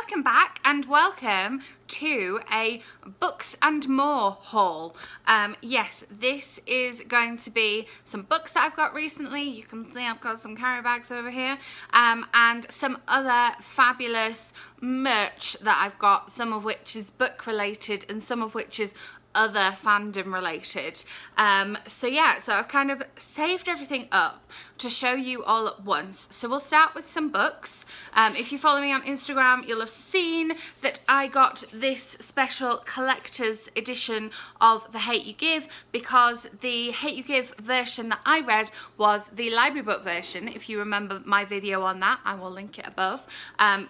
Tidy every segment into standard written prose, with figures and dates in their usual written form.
Welcome back and welcome to a books and more haul. Yes, this is going to be some books that I've got recently. You can see I've got some carry bags over here, and some other fabulous merch that I've got, some of which is book related and some of which is other fandom related. So yeah, so I've kind of saved everything up to show you all at once. So we'll start with some books. If you follow me on Instagram, you'll have seen that I got this special collector's edition of The Hate You Give, because the Hate You Give version that I read was the library book version. If you remember my video on that, I will link it above,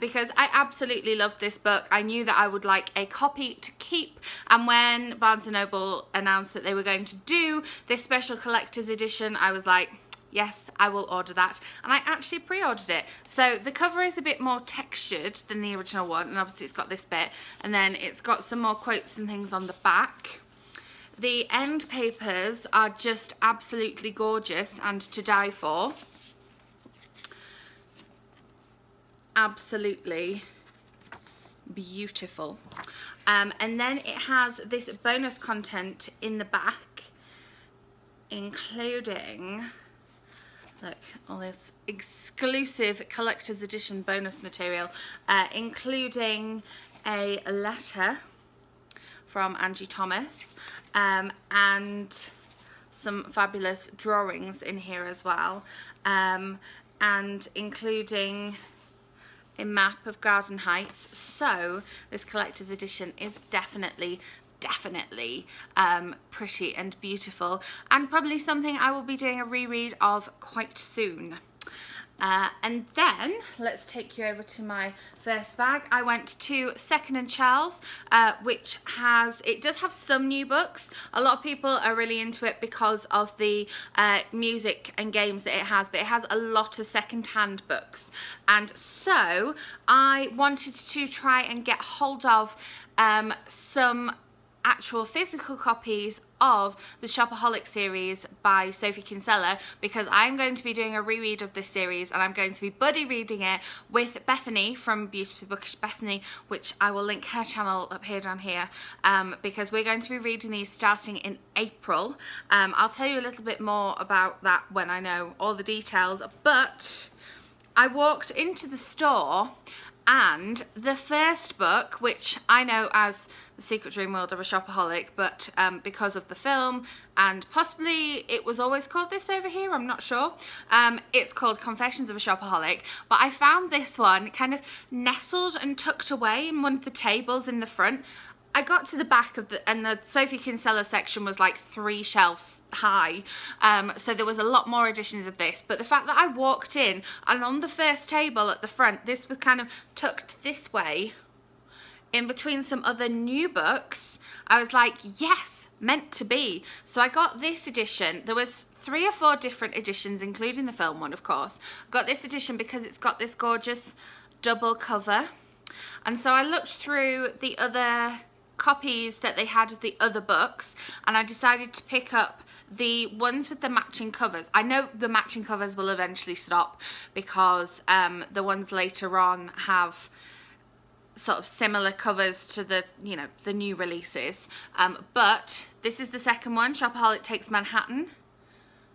because I absolutely loved this book. I knew that I would like a copy to keep, and when Barnes & Noble announced that they were going to do this special collector's edition, I was like, yes, I will order that. And I actually pre-ordered it. So the cover is a bit more textured than the original one, and obviously it's got this bit, and then it's got some more quotes and things on the back. The end papers are just absolutely gorgeous and to die for. Absolutely beautiful. And then it has this bonus content in the back, including, look, all this exclusive collector's edition bonus material, including a letter from Angie Thomas, and some fabulous drawings in here as well, and including a map of Garden Heights. So this collector's edition is definitely pretty and beautiful, and probably something I will be doing a reread of quite soon. And then let's take you over to my first bag. I went to Second & Charles, which does have some new books. A lot of people are really into it because of the music and games that it has, but it has a lot of second-hand books. And so I wanted to try and get hold of some actual physical copies of the Shopaholic series by Sophie Kinsella, because I'm going to be doing a reread of this series, and I'm going to be buddy reading it with Bethany from Beautifully Bookish Bethany, which I will link her channel up here down here, because we're going to be reading these starting in April. I'll tell you a little bit more about that when I know all the details, but I walked into the store and the first book, which I know as The Secret Dreamworld of a Shopaholic, but because of the film, and possibly it was always called this over here, I'm not sure, it's called Confessions of a Shopaholic, but I found this one kind of nestled and tucked away in one of the tables in the front. I got to the back of and the Sophie Kinsella section was like 3 shelves high, so there was a lot more editions of this, but the fact that I walked in and on the first table at the front, this was kind of tucked this way in between some other new books, I was like, yes, meant to be. So I got this edition. There was 3 or 4 different editions, including the film one, of course. I got this edition because it's got this gorgeous double cover, and so I looked through the other copies that they had of the other books, and I decided to pick up the ones with the matching covers. I know the matching covers will eventually stop, because the ones later on have sort of similar covers to the, you know, the new releases, but this is the second one, Shopaholic Takes Manhattan,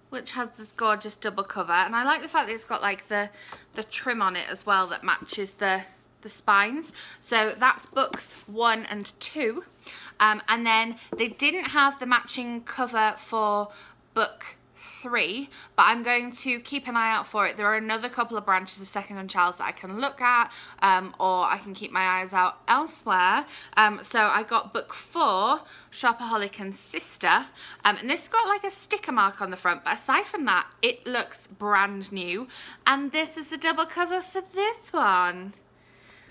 which has this gorgeous double cover, and I like the fact that it's got like the trim on it as well that matches the spines. So that's books 1 and 2, and then they didn't have the matching cover for book 3, but I'm going to keep an eye out for it. There are another couple of branches of Second & Charles that I can look at, or I can keep my eyes out elsewhere. So I got book 4, Shopaholic and Sister, and this got like a sticker mark on the front, but aside from that it looks brand new, and this is the double cover for this one,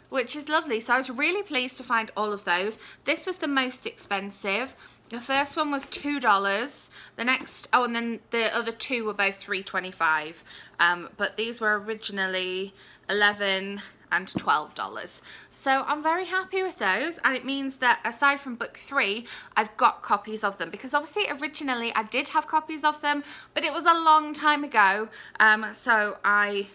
which is lovely. So I was really pleased to find all of those. This was the most expensive. The first one was $2. The next, oh, and then the other 2 were both $3.25. But these were originally $11 and $12. So I'm very happy with those, and it means that aside from book 3, I've got copies of them, because obviously originally I did have copies of them, but it was a long time ago. So I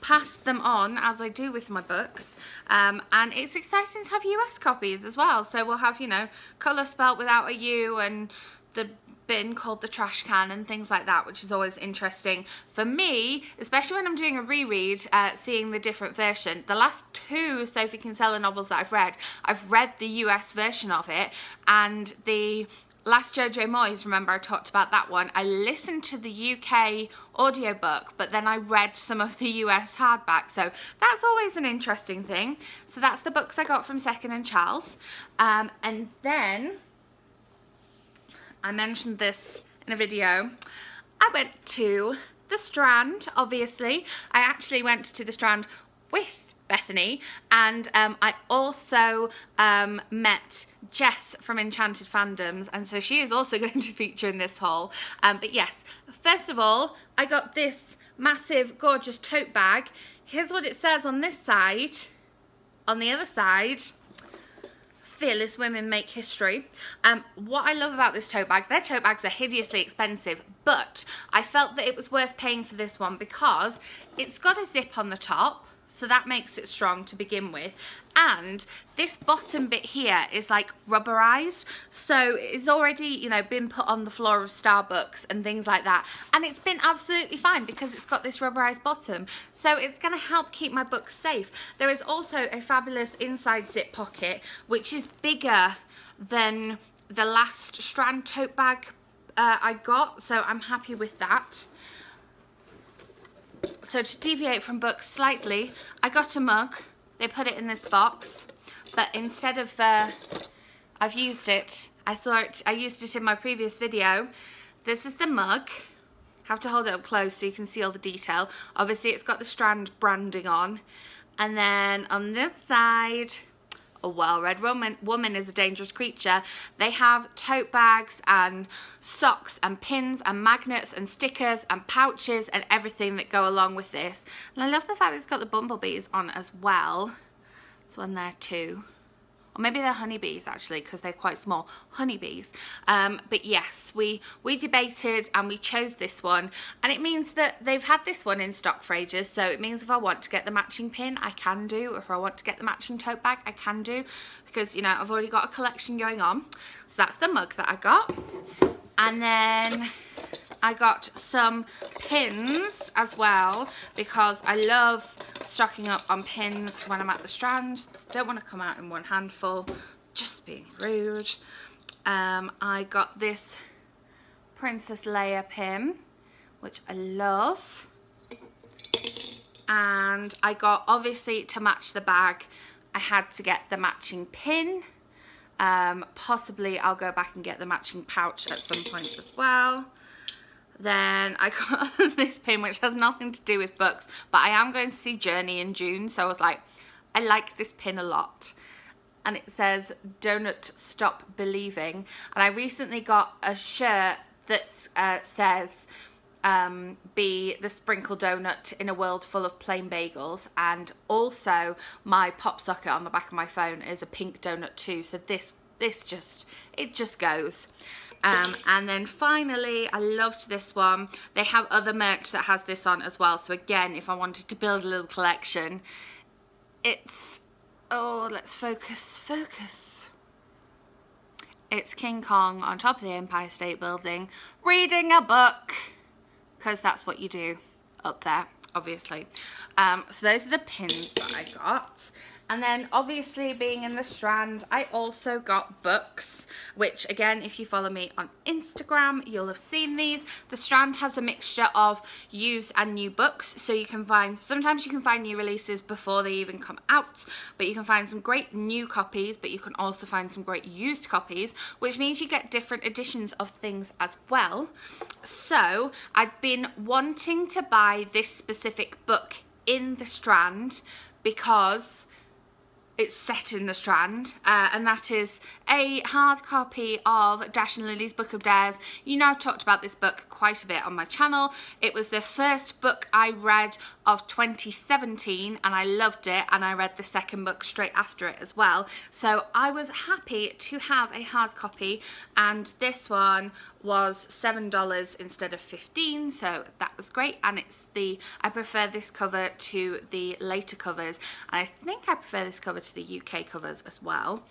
pass them on, as I do with my books, and it's exciting to have US copies as well. So we'll have, you know, colour spelt without a U, and the bin called the trash can and things like that, which is always interesting for me, especially when I'm doing a reread, seeing the different version. The last 2 Sophie Kinsella novels that I've read the US version of it, and the last Jojo Moyes, remember I talked about that one, I listened to the UK audiobook, but then I read some of the US hardback, so that's always an interesting thing. So that's the books I got from Second & Charles, and then I mentioned this in a video, I went to the Strand, obviously. I actually went to the Strand with Bethany, and I also met Jess from Enchanted Fandoms, and so she is also going to feature in this haul. But yes, first of all, I got this massive, gorgeous tote bag. Here's what it says on this side. On the other side, Fearless Women Make History. What I love about this tote bag, their tote bags are hideously expensive, but I felt that it was worth paying for this one because it's got a zip on the top, so that makes it strong to begin with, and this bottom bit here is like rubberized, so it's already, you know, been put on the floor of Starbucks and things like that, and it's been absolutely fine because it's got this rubberized bottom, so it's going to help keep my books safe. There is also a fabulous inside zip pocket, which is bigger than the last Strand tote bag I got, so I'm happy with that. So to deviate from books slightly, I got a mug. They put it in this box, but instead of I've used it, I used it in my previous video. This is the mug. Have to hold it up close so you can see all the detail. Obviously it's got the Strand branding on, and then on this side, a well-read woman is a dangerous creature. They have tote bags and socks and pins and magnets and stickers and pouches and everything that go along with this. And I love the fact that it's got the bumblebees on as well. There's one there too. Or maybe they're honeybees actually, because they're quite small. Honeybees. But yes, we debated and we chose this one. And it means that they've had this one in stock for ages. So it means if I want to get the matching pin, I can do. If I want to get the matching tote bag, I can do. Because, you know, I've already got a collection going on. So that's the mug that I got. And then I got some pins as well, because I love stocking up on pins when I'm at the Strand. Don't want to come out in one handful, just being rude. I got this Princess Leia pin, which I love. And I got, obviously to match the bag, I had to get the matching pin. Possibly I'll go back and get the matching pouch at some point as well. Then I got this pin, which has nothing to do with books, but I am going to see Journey in June, so I was like, I like this pin a lot. And it says, "Donut Stop Believing." And I recently got a shirt that says, "Be the sprinkle donut in a world full of plain bagels." And also my pop socket on the back of my phone is a pink donut too, so it just goes. And then finally, I loved this one. They have other merch that has this on as well, so again, if I wanted to build a little collection, it's, oh, let's focus. It's King Kong on top of the Empire State Building reading a book, because that's what you do up there, obviously. So those are the pins that I got. And then obviously being in the Strand, I also got books, which again, if you follow me on Instagram, you'll have seen these. The Strand has a mixture of used and new books, so you can find, sometimes you can find new releases before they even come out, but you can find some great new copies, but you can also find some great used copies, which means you get different editions of things as well. So I'd been wanting to buy this specific book in the Strand because it's set in the Strand, and that is a hard copy of Dash and Lily's Book of Dares. You know, I've talked about this book quite a bit on my channel. It was the first book I read of 2017, and I loved it, and I read the second book straight after it as well. So I was happy to have a hard copy, and this one was $7 instead of $15, so that was great. And I prefer this cover to the later covers, and I think I prefer this cover to the UK covers as well.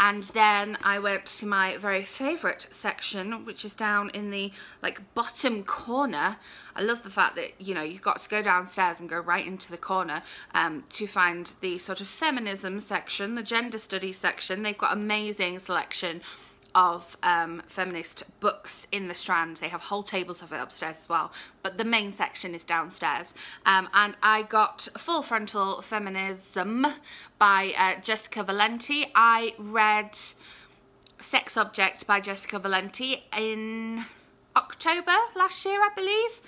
And then I went to my very favourite section, which is down in the like bottom corner. I love the fact that, you know, you've got to go downstairs and go right into the corner to find the sort of feminism section, the gender studies section. They've got amazing selection of feminist books in the Strand. They have whole tables of it upstairs as well, but the main section is downstairs. And I got Full Frontal Feminism by Jessica Valenti. I read Sex Object by Jessica Valenti in October last year, I believe,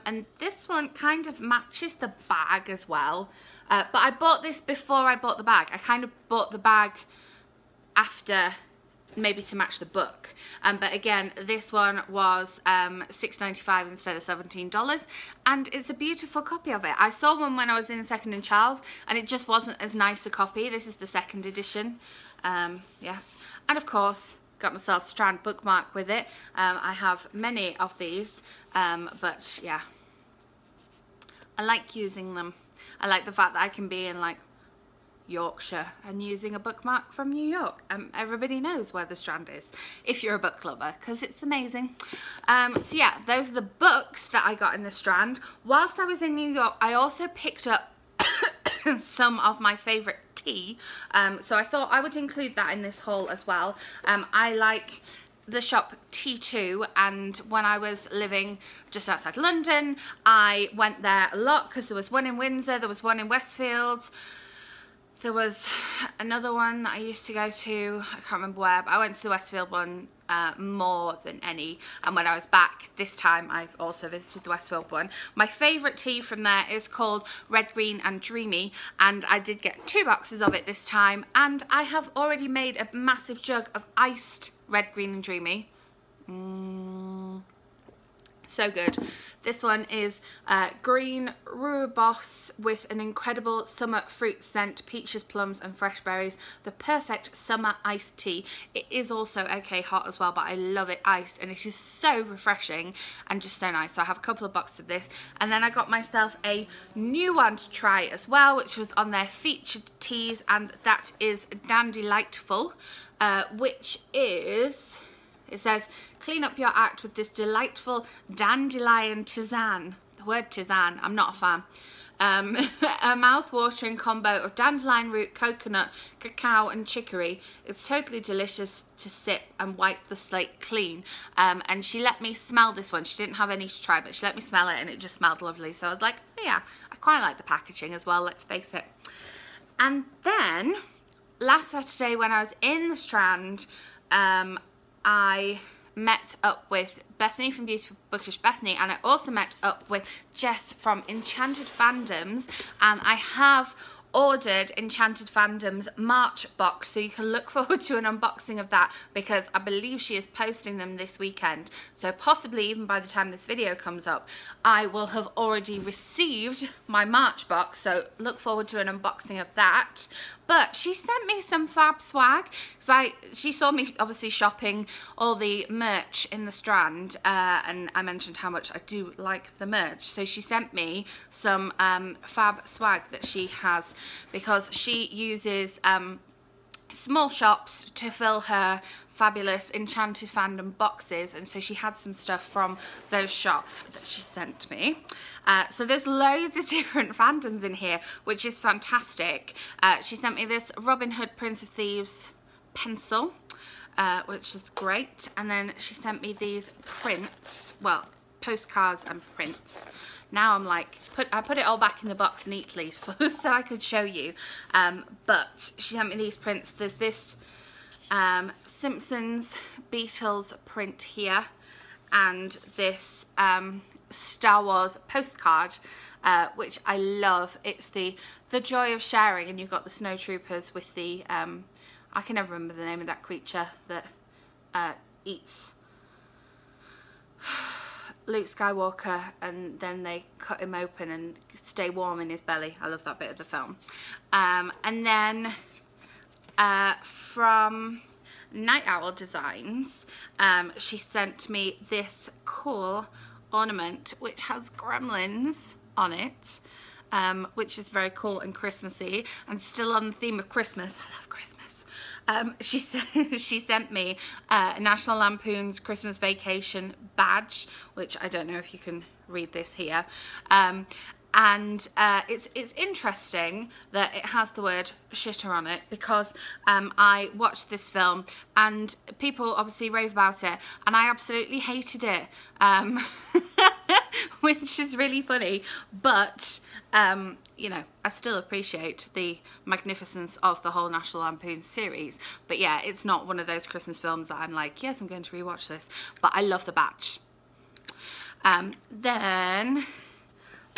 and this one kind of matches the bag as well, but I bought this before I bought the bag. I kind of bought the bag after, maybe to match the book, but again, this one was $6.95 instead of $17, and it's a beautiful copy of it. I saw one when I was in Second and Charles, and it just wasn't as nice a copy. This is the second edition. Yes, and of course got myself a Strand bookmark with it. I have many of these, but yeah, I like using them. I like the fact that I can be in like Yorkshire and using a bookmark from New York. Everybody knows where the Strand is if you're a book lover, because it's amazing. So yeah, those are the books that I got in the Strand. Whilst I was in New York, I also picked up some of my favourite tea, so I thought I would include that in this haul as well. I like the shop T2, and when I was living just outside London, I went there a lot because there was one in Windsor, there was one in Westfield, there was another one that I used to go to, I can't remember where, but I went to the Westfield one more than any, and when I was back this time I've also visited the Westfield one. My favourite tea from there is called Red, Green and Dreamy, and I did get 2 boxes of it this time, and I have already made a massive jug of iced Red, Green and Dreamy. So good. This one is green rooibos with an incredible summer fruit scent, peaches, plums and fresh berries. The perfect summer iced tea. It is also okay hot as well, but I love it iced, and it is so refreshing and just so nice. So I have a couple of boxes of this, and then I got myself a new one to try as well, which was on their featured teas, and that is Dandelightful, which is... It says, clean up your act with this delightful dandelion tisane. The word tisane, I'm not a fan. A mouth-watering combo of dandelion root, coconut, cacao and chicory. It's totally delicious to sip and wipe the slate clean. And she let me smell this one. She didn't have any to try, but she let me smell it, and it just smelled lovely. So I was like, oh yeah, I quite like the packaging as well, let's face it. And then, last Saturday when I was in the Strand, I met up with Bethany from Beautiful Bookish Bethany, and I also met up with Jess from Enchanted Fandoms, and I have ordered Enchanted Fandoms March box, so you can look forward to an unboxing of that, because I believe she is posting them this weekend, so possibly even by the time this video comes up I will have already received my March box, so look forward to an unboxing of that. But she sent me some fab swag, because she saw me obviously shopping all the merch in the Strand, and I mentioned how much I do like the merch, so she sent me some fab swag that she has, because she uses small shops to fill her fabulous Enchanted Fandom boxes, and so she had some stuff from those shops that she sent me. So there's loads of different fandoms in here, which is fantastic. She sent me this Robin Hood Prince of Thieves pencil, which is great, and then she sent me these prints, well, postcards and prints. Now I'm like, I put it all back in the box neatly so I could show you, but she sent me these prints. There's this Simpsons Beatles print here, and this Star Wars postcard, which I love. It's the joy of sharing, and you've got the snow troopers with the I can never remember the name of that creature that eats Luke Skywalker, and then they cut him open and stay warm in his belly. I love that bit of the film. And then from Night Owl Designs. She sent me this cool ornament which has gremlins on it, which is very cool and Christmassy, and still on the theme of Christmas. I love Christmas. She sent me National Lampoon's Christmas Vacation badge, which I don't know if you can read this here. And it's interesting that it has the word shitter on it, because I watched this film and people obviously rave about it and I absolutely hated it, which is really funny, but you know, I still appreciate the magnificence of the whole National Lampoon series. But yeah, it's not one of those Christmas films that I'm like, yes, I'm going to rewatch this, but I love the batch. Then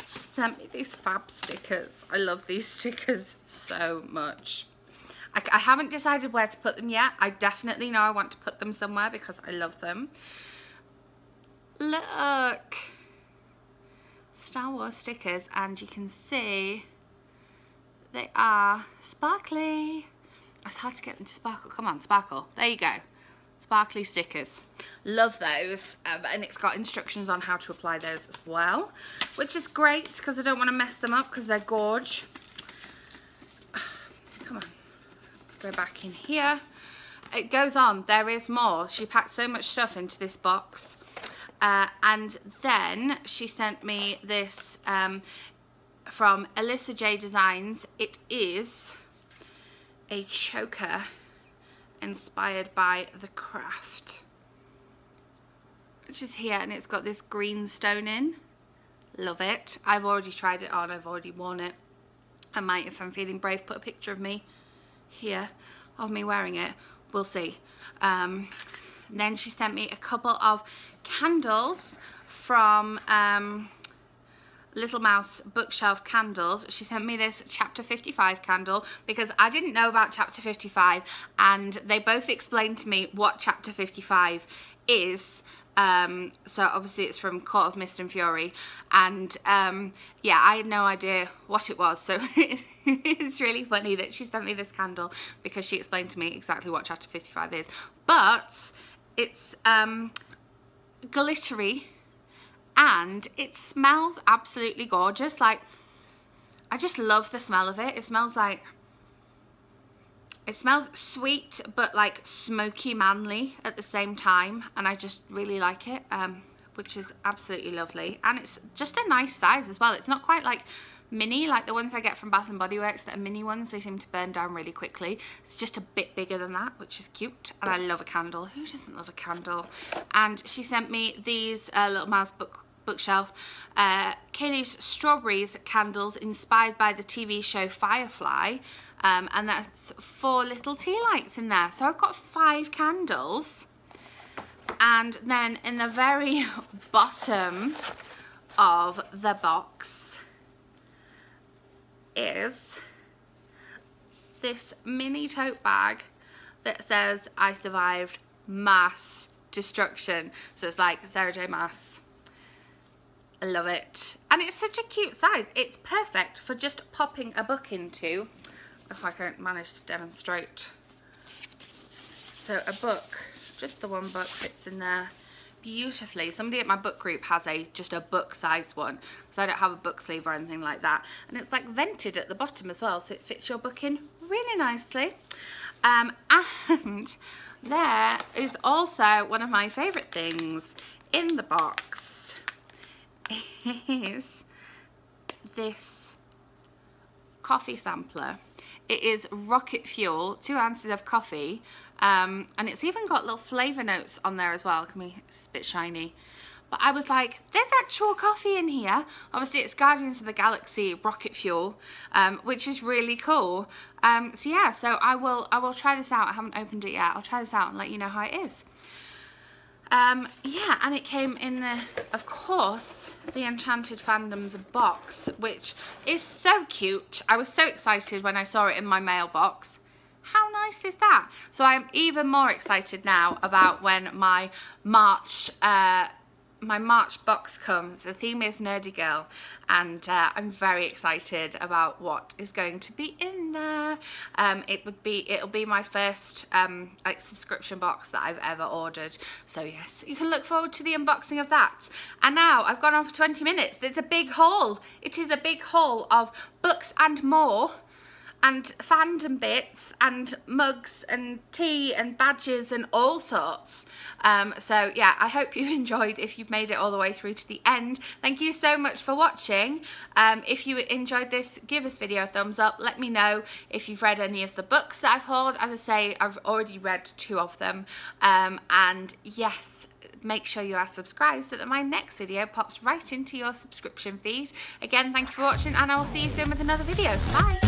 she sent me these fab stickers. I love these stickers so much. I haven't decided where to put them yet. I definitely know I want to put them somewhere because I love them. Look, Star Wars stickers, and you can see they are sparkly. It's hard to get them to sparkle. Come on, sparkle. There you go. Sparkly stickers. Love those. And it's got instructions on how to apply those as well, which is great because I don't want to mess them up because they're gorge. Come on. Let's go back in here. It goes on. There is more. She packed so much stuff into this box. And then she sent me this from Alyssa J Designs. It is a choker inspired by the craft, which is here, and it's got this green stone in. Love it. I've already tried it on. I've already worn it. I might, if I'm feeling brave, put a picture of me here of me wearing it. We'll see. Then she sent me a couple of candles from Little Mouse Bookshelf Candles. She sent me this Chapter 55 candle because I didn't know about Chapter 55, and they both explained to me what Chapter 55 is. So obviously it's from Court of Mist and Fury, and yeah, I had no idea what it was, so it's really funny that she sent me this candle because she explained to me exactly what Chapter 55 is. But it's glittery and it smells absolutely gorgeous. Like, I just love the smell of it. It smells like, it smells sweet but like smoky manly at the same time, and I just really like it, which is absolutely lovely. And it's just a nice size as well. It's not quite like mini like the ones I get from Bath and Body Works that are mini ones. They seem to burn down really quickly. It's just a bit bigger than that, which is cute. And I love a candle. Who doesn't love a candle? And she sent me these Little Mouse Bookshelf Kaylee's Strawberries candles inspired by the TV show Firefly, and that's 4 little tea lights in there. So I've got 5 candles. And then in the very bottom of the box is this mini tote bag that says I survived mass destruction. So it's like Sarah J Maas. I love it. And it's such a cute size. It's perfect for just popping a book into, if I can manage to demonstrate. So a book, just the one book fits in there beautifully. Somebody at my book group has just a book sized one, because I don't have a book sleeve or anything like that, and it's like vented at the bottom as well, so it fits your book in really nicely. And there is also one of my favorite things in the box is this coffee sampler. It is rocket fuel, 2 ounces of coffee, and it's even got little flavour notes on there as well. It's a bit shiny. But I was like, there's actual coffee in here. Obviously it's Guardians of the Galaxy rocket fuel, which is really cool. So yeah, so I will try this out. I haven't opened it yet. I'll try this out and let you know how it is. Yeah, and it came in the, of course, the Enchanted Fandoms box, which is so cute. I was so excited when I saw it in my mailbox. How nice is that? So I'm even more excited now about when my March my March box comes. The theme is Nerdy Girl, and I'm very excited about what is going to be in there. It'll be my first like subscription box that I've ever ordered. So yes, you can look forward to the unboxing of that. And now I've gone on for 20 minutes. It's a big haul. It is a big haul of books and more, and fandom bits and mugs and tea and badges and all sorts. So yeah, I hope you've enjoyed if you've made it all the way through to the end. Thank you so much for watching. If you enjoyed this, give this video a thumbs up. Let me know if you've read any of the books that I've hauled. As I say, I've already read 2 of them. And yes, make sure you are subscribed so that my next video pops right into your subscription feed. Again, thank you for watching, and I will see you soon with another video. Bye!